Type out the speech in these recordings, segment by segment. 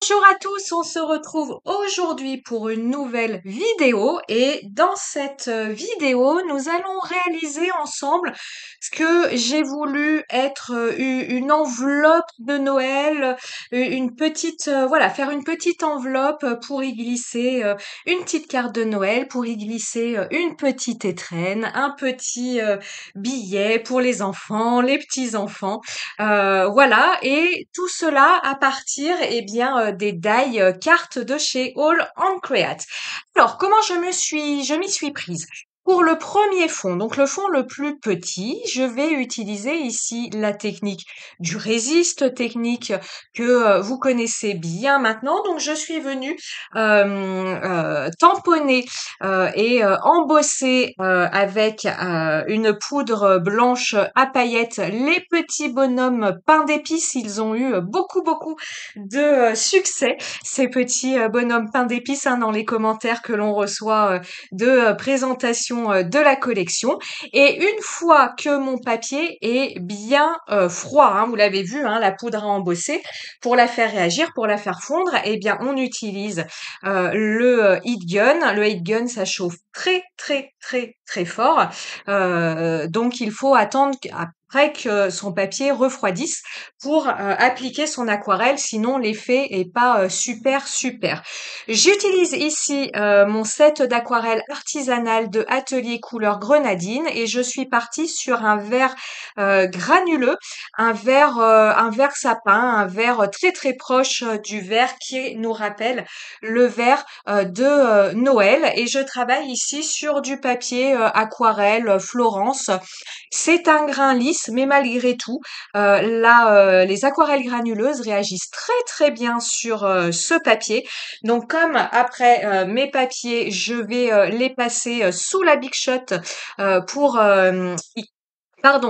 Bonjour à tous, on se retrouve aujourd'hui pour une nouvelle vidéo et dans cette vidéo, nous allons réaliser ensemble ce que j'ai voulu être une enveloppe de Noël, une petite voilà, faire une petite enveloppe pour y glisser une petite carte de Noël, pour y glisser une petite étrenne, un petit billet pour les enfants, les petits-enfants. Voilà, et tout cela à partir, eh bien, des die cartes de chez All and Create. Alors, comment je m'y suis prise? Pour le premier fond, donc le fond le plus petit, je vais utiliser ici la technique du résiste, technique que vous connaissez bien maintenant. Donc, je suis venue tamponner et embosser avec une poudre blanche à paillettes les petits bonhommes pain d'épices. Ils ont eu beaucoup de succès, ces petits bonhommes pain d'épices, hein, dans les commentaires que l'on reçoit de présentation de la collection. Et une fois que mon papier est bien froid, hein, vous l'avez vu, hein, la poudre à embosser, pour la faire réagir, pour la faire fondre, eh bien on utilise le heat gun. Le heat gun, ça chauffe très fort. Donc il faut attendre après que son papier refroidisse pour appliquer son aquarelle, sinon l'effet est pas super. J'utilise ici mon set d'aquarelle artisanale de Atelier Couleur Grenadine et je suis partie sur un vert granuleux, un vert sapin, un vert très proche du vert qui nous rappelle le vert de Noël, et je travaille ici sur du papier aquarelle Florence. C'est un grain lisse, mais malgré tout, les aquarelles granuleuses réagissent très bien sur ce papier. Donc comme après mes papiers, je vais les passer sous la Big Shot pour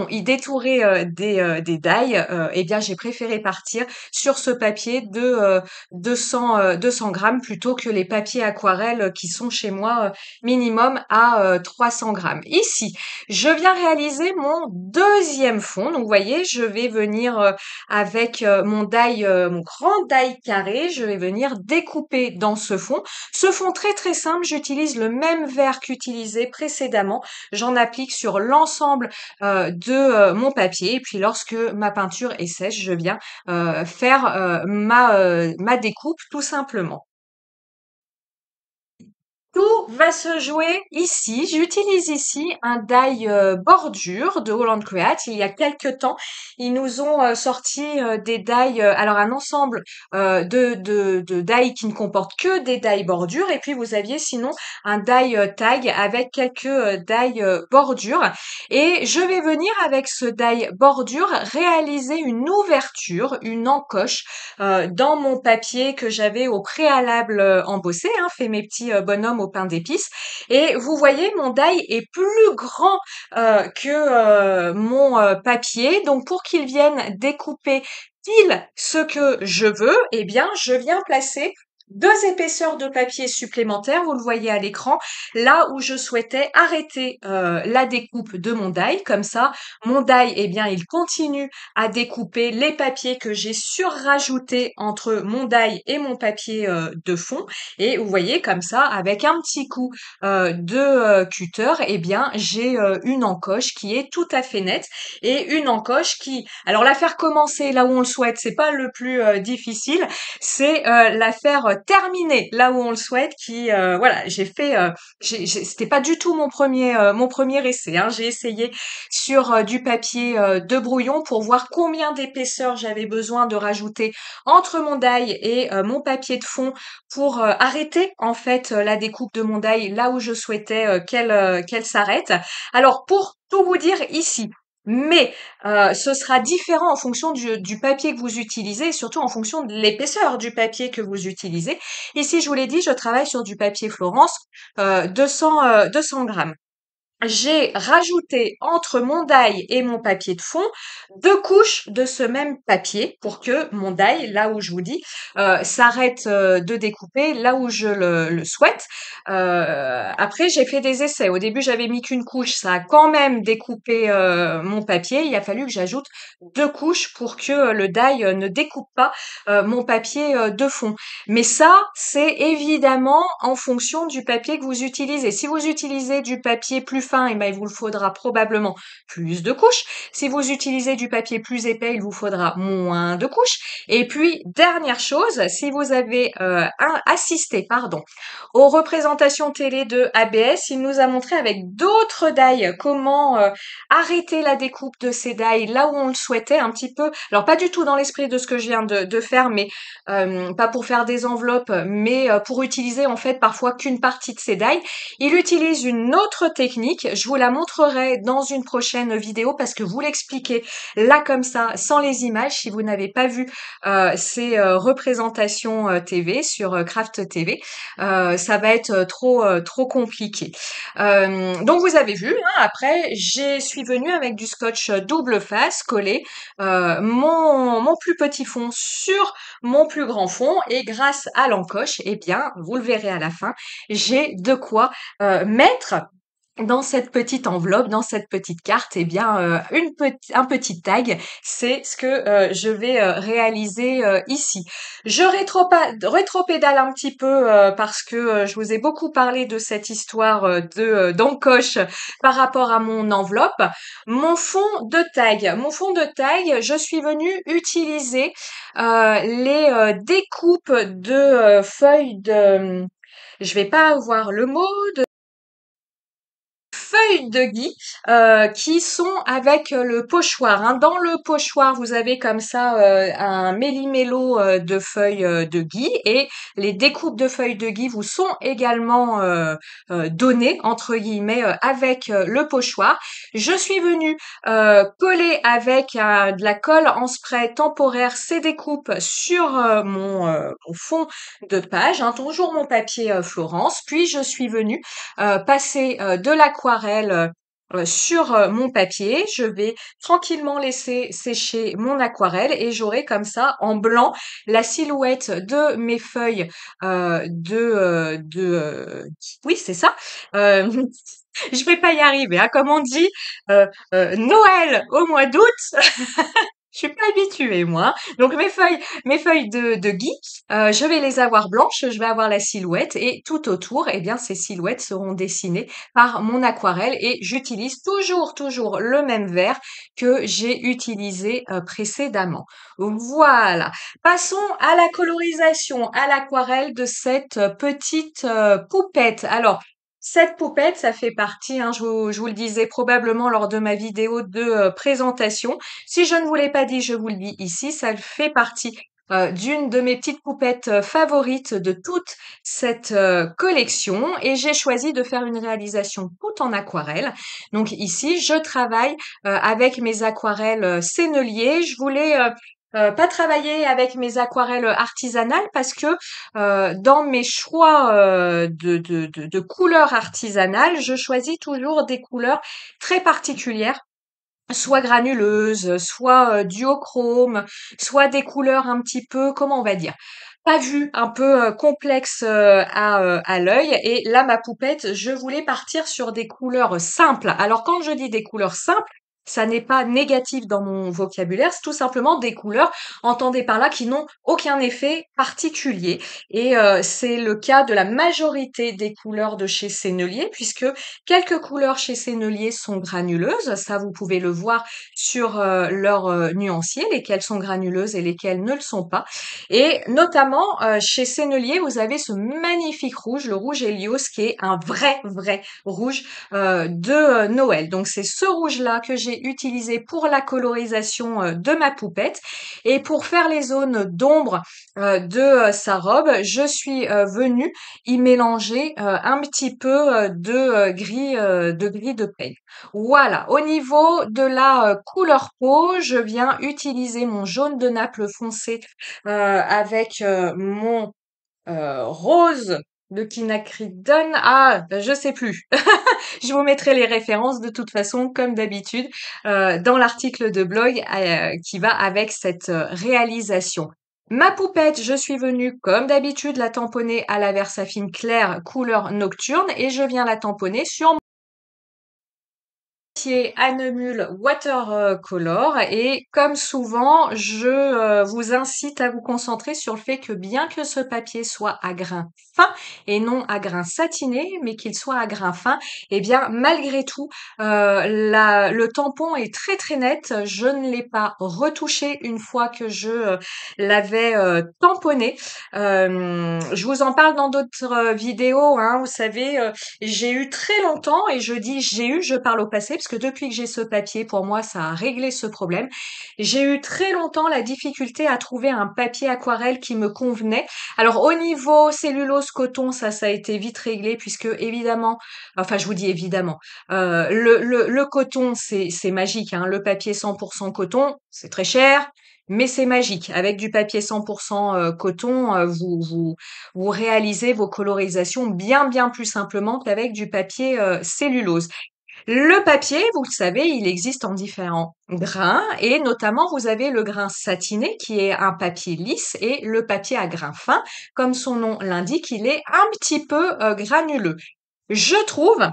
y détourer des dailles, eh bien j'ai préféré partir sur ce papier de 200 grammes plutôt que les papiers aquarelles qui sont chez moi minimum à 300 grammes. Ici, je viens réaliser mon deuxième fond. Donc vous voyez, je vais venir avec mon grand die carré, je vais venir découper dans ce fond. Ce fond très simple, j'utilise le même verre qu'utilisé précédemment. J'en applique sur l'ensemble de mon papier, et puis lorsque ma peinture est sèche, je viens faire ma découpe tout simplement. Tout va se jouer ici. J'utilise ici un die bordure de Holland Create. Il y a quelques temps, ils nous ont sorti des die, alors un ensemble de die qui ne comportent que des die bordures. Et puis vous aviez sinon un die tag avec quelques die bordures. Et je vais venir avec ce die bordure réaliser une ouverture, une encoche dans mon papier que j'avais au préalable embossé, hein, fait mes petits bonhommes au pain d'épices. Et vous voyez, mon die est plus grand que mon papier. Donc pour qu'il vienne découper pile ce que je veux, eh bien, je viens placer deux épaisseurs de papier supplémentaires, vous le voyez à l'écran, là où je souhaitais arrêter la découpe de mon die. Comme ça, mon die, eh bien, il continue à découper les papiers que j'ai surrajoutés entre mon die et mon papier de fond. Et vous voyez, comme ça, avec un petit coup de cutter, eh bien, j'ai une encoche qui est tout à fait nette, et une encoche qui, alors la faire commencer là où on le souhaite, c'est pas le plus difficile, c'est la faire terminer là où on le souhaite. Qui, voilà, j'ai fait, c'était pas du tout mon premier essai, hein. J'ai essayé sur du papier de brouillon pour voir combien d'épaisseur j'avais besoin de rajouter entre mon die et mon papier de fond pour arrêter en fait la découpe de mon die là où je souhaitais qu'elle s'arrête. Alors pour tout vous dire ici, mais ce sera différent en fonction du papier que vous utilisez et surtout en fonction de l'épaisseur du papier que vous utilisez. Ici, je vous l'ai dit, je travaille sur du papier Florence 200 grammes. j'ai rajouté entre mon die et mon papier de fond 2 couches de ce même papier pour que mon die, là où je vous dis, s'arrête, de découper là où je le souhaite. Après j'ai fait des essais. Au début, j'avais mis qu'une couche, ça a quand même découpé, mon papier. Il a fallu que j'ajoute 2 couches pour que, le die, ne découpe pas, mon papier, de fond. Mais ça, c'est évidemment en fonction du papier que vous utilisez. Si vous utilisez du papier plus fin, eh ben, il vous faudra probablement plus de couches. Si vous utilisez du papier plus épais, il vous faudra moins de couches. Et puis, dernière chose, si vous avez assisté, pardon, aux représentations télé de ABS, il nous a montré avec d'autres die comment arrêter la découpe de ces die là où on le souhaitait un petit peu. Alors pas du tout dans l'esprit de ce que je viens de faire, mais pas pour faire des enveloppes, mais pour utiliser en fait parfois qu'une partie de ces die. Il utilise une autre technique, je vous la montrerai dans une prochaine vidéo parce que vous l'expliquez là comme ça, sans les images, si vous n'avez pas vu ces représentations TV sur Craft TV, ça va être trop compliqué. Donc vous avez vu, hein, après, je suis venue avec du scotch double face collé mon plus petit fond sur mon plus grand fond et grâce à l'encoche, eh bien, vous le verrez à la fin, j'ai de quoi mettre dans cette petite enveloppe, dans cette petite carte, eh bien, un petit tag, c'est ce que je vais réaliser ici. Je rétropédale un petit peu parce que je vous ai beaucoup parlé de cette histoire d'encoche par rapport à mon enveloppe. Mon fond de tag, je suis venue utiliser les découpes de feuilles de, je vais pas avoir le mot, feuilles de gui qui sont avec le pochoir, hein. Dans le pochoir, vous avez comme ça un méli-mélo de feuilles de gui et les découpes de feuilles de gui vous sont également données entre guillemets avec le pochoir. Je suis venue coller avec de la colle en spray temporaire ces découpes sur mon fond de page, hein, toujours mon papier Florence. Puis je suis venue passer de l'aquarelle sur mon papier. Je vais tranquillement laisser sécher mon aquarelle et j'aurai comme ça en blanc la silhouette de mes feuilles oui, c'est ça. Euh, je vais pas y arriver, hein, comme on dit, Noël au mois d'août. Je suis pas habituée, moi. Donc mes feuilles de gui, je vais les avoir blanches, je vais avoir la silhouette et tout autour, eh bien, ces silhouettes seront dessinées par mon aquarelle et j'utilise toujours le même verre que j'ai utilisé précédemment. Voilà. Passons à la colorisation, à l'aquarelle de cette petite poupette. Alors, cette poupette, ça fait partie, hein, je vous le disais probablement lors de ma vidéo de présentation. Si je ne vous l'ai pas dit, je vous le dis ici, ça fait partie d'une de mes petites poupettes favorites de toute cette collection et j'ai choisi de faire une réalisation tout en aquarelle. Donc ici, je travaille avec mes aquarelles sennelier. Je voulais pas travailler avec mes aquarelles artisanales parce que dans mes choix de couleurs artisanales, je choisis toujours des couleurs très particulières, soit granuleuses, soit duochrome, soit des couleurs un petit peu, comment on va dire, pas vues, un peu complexes à l'œil. Et là, ma poupette, je voulais partir sur des couleurs simples. Alors quand je dis des couleurs simples, ça n'est pas négatif dans mon vocabulaire, c'est tout simplement des couleurs, entendez par là, qui n'ont aucun effet particulier. Et c'est le cas de la majorité des couleurs de chez Sennelier, puisque quelques couleurs chez Sennelier sont granuleuses, ça vous pouvez le voir sur leur nuancier, lesquelles sont granuleuses et lesquelles ne le sont pas. Et notamment chez Sennelier, vous avez ce magnifique rouge, le rouge Helios, qui est un vrai rouge de Noël. Donc c'est ce rouge-là que j'ai utilisé pour la colorisation de ma poupette. Et pour faire les zones d'ombre de sa robe, je suis venue y mélanger un petit peu de gris de peigne. Voilà, au niveau de la couleur peau, je viens utiliser mon jaune de Naples foncé avec mon rose de quinacridone. Ah, je sais plus. Je vous mettrai les références de toute façon, comme d'habitude, dans l'article de blog qui va avec cette réalisation. Ma poupette, je suis venue comme d'habitude la tamponner à la Versafine claire couleur nocturne et je viens la tamponner sur Anemule Watercolor et comme souvent, je vous incite à vous concentrer sur le fait que bien que ce papier soit à grain fin et non à grain satiné, mais qu'il soit à grain fin, eh bien malgré tout, le tampon est très très net. Je ne l'ai pas retouché une fois que je l'avais tamponné. Je vous en parle dans d'autres vidéos, hein, vous savez, j'ai eu très longtemps, et je dis j'ai eu, je parle au passé, parce que depuis que j'ai ce papier, pour moi, ça a réglé ce problème. J'ai eu très longtemps la difficulté à trouver un papier aquarelle qui me convenait. Alors au niveau cellulose coton, ça a été vite réglé, puisque évidemment, enfin je vous dis évidemment, le coton c'est magique, hein. Le papier 100% coton, c'est très cher. Mais c'est magique. Avec du papier 100% coton, vous réalisez vos colorisations bien plus simplement qu'avec du papier cellulose. Le papier, vous le savez, il existe en différents grains et notamment vous avez le grain satiné qui est un papier lisse et le papier à grain fin, comme son nom l'indique, il est un petit peu granuleux. Je trouve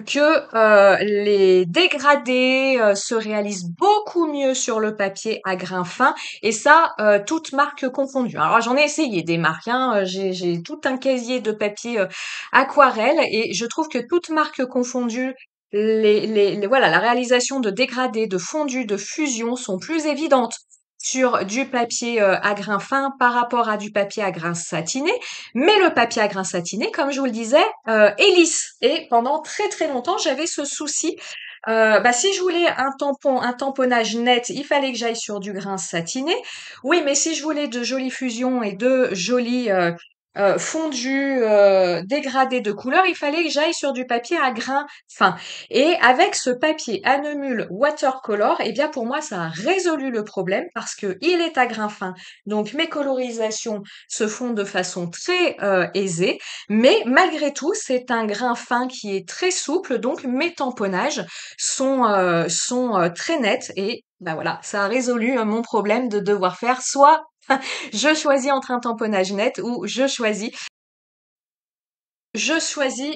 que les dégradés se réalisent beaucoup mieux sur le papier à grain fin et ça, toutes marques confondues. Alors j'en ai essayé des marques, hein, j'ai tout un casier de papier aquarelle et je trouve que toutes marques confondues, voilà, la réalisation de dégradés, de fondus, de fusions sont plus évidentes sur du papier à grain fin par rapport à du papier à grain satiné. Mais le papier à grain satiné, comme je vous le disais, est lisse. Et pendant très longtemps, j'avais ce souci. Si je voulais un tamponnage net, il fallait que j'aille sur du grain satiné. Oui, mais si je voulais de jolies fusions et de jolis fondus dégradés de couleur, il fallait que j'aille sur du papier à grain fin. Et avec ce papier Anemule Watercolor, eh bien pour moi, ça a résolu le problème parce que il est à grain fin. Donc mes colorisations se font de façon très aisée, mais malgré tout, c'est un grain fin qui est très souple, donc mes tamponnages sont très nets et bah voilà, ça a résolu mon problème de devoir faire soit je choisis entre un tamponnage net ou je choisis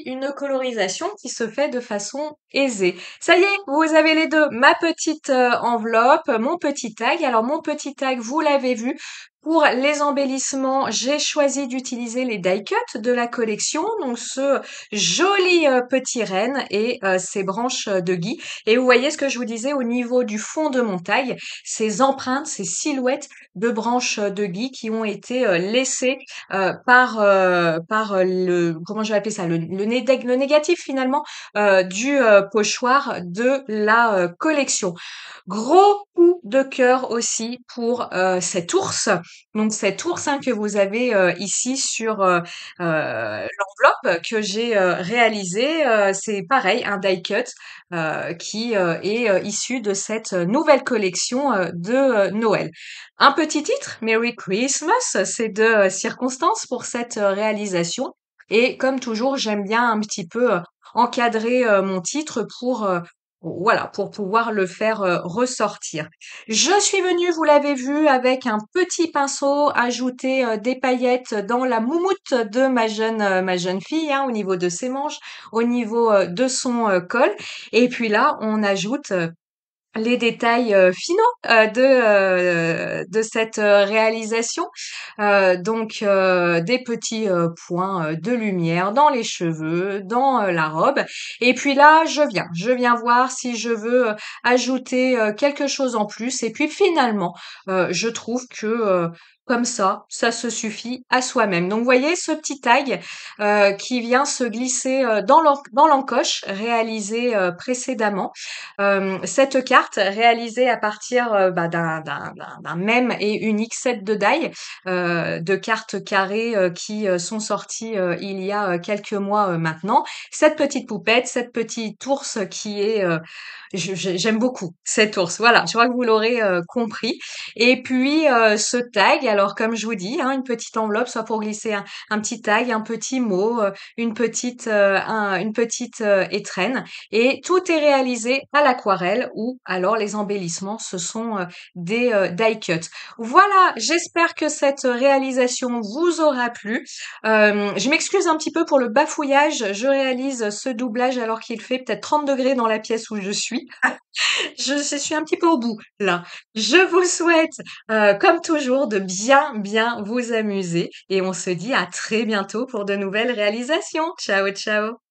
une colorisation qui se fait de façon aisée. Ça y est, vous avez les deux. Ma petite enveloppe, mon petit tag. Alors mon petit tag, vous l'avez vu. Pour les embellissements, j'ai choisi d'utiliser les die cut de la collection, donc ce joli petit renne et ces branches de gui. Et vous voyez ce que je vous disais au niveau du fond de mon tag, ces empreintes, ces silhouettes de branches de gui qui ont été laissées par le comment je vais appeler ça le négatif finalement du pochoir de la collection. Gros coup de cœur aussi pour cet ours. Donc cet ours hein, que vous avez ici sur l'enveloppe que j'ai réalisé. C'est pareil, un die cut qui est issu de cette nouvelle collection de Noël. Un petit titre, Merry Christmas, c'est de circonstance pour cette réalisation. Et comme toujours, j'aime bien un petit peu encadrer mon titre pour voilà, pour pouvoir le faire ressortir. Je suis venue, vous l'avez vu, avec un petit pinceau, ajouter des paillettes dans la moumoute de ma jeune fille, hein, au niveau de ses manches, au niveau de son col. Et puis là, on ajoute les détails finaux de cette réalisation. Donc des petits points de lumière dans les cheveux, dans la robe. Et puis là, je viens voir si je veux ajouter quelque chose en plus. Et puis finalement, je trouve que comme ça se suffit à soi-même. Donc vous voyez ce petit tag qui vient se glisser dans l'encoche réalisée précédemment. Cette carte réalisée à partir d'un même et unique set de die de cartes carrées qui sont sorties il y a quelques mois maintenant. Cette petite poupette, cette petite ours qui est j'aime beaucoup cet ours. Voilà, je crois que vous l'aurez compris. Et puis ce tag, alors comme je vous dis, hein, une petite enveloppe, soit pour glisser un petit tag, un petit mot, une petite, étrenne et tout est réalisé à l'aquarelle ou alors les embellissements, ce sont, des, die cuts. Voilà, j'espère que cette réalisation vous aura plu. Je m'excuse un petit peu pour le bafouillage, je réalise ce doublage alors qu'il fait peut-être 30 degrés dans la pièce où je suis. Je suis un petit peu au bout là. Je vous souhaite, comme toujours, de bien, bien vous amuser et on se dit à très bientôt pour de nouvelles réalisations. Ciao, ciao.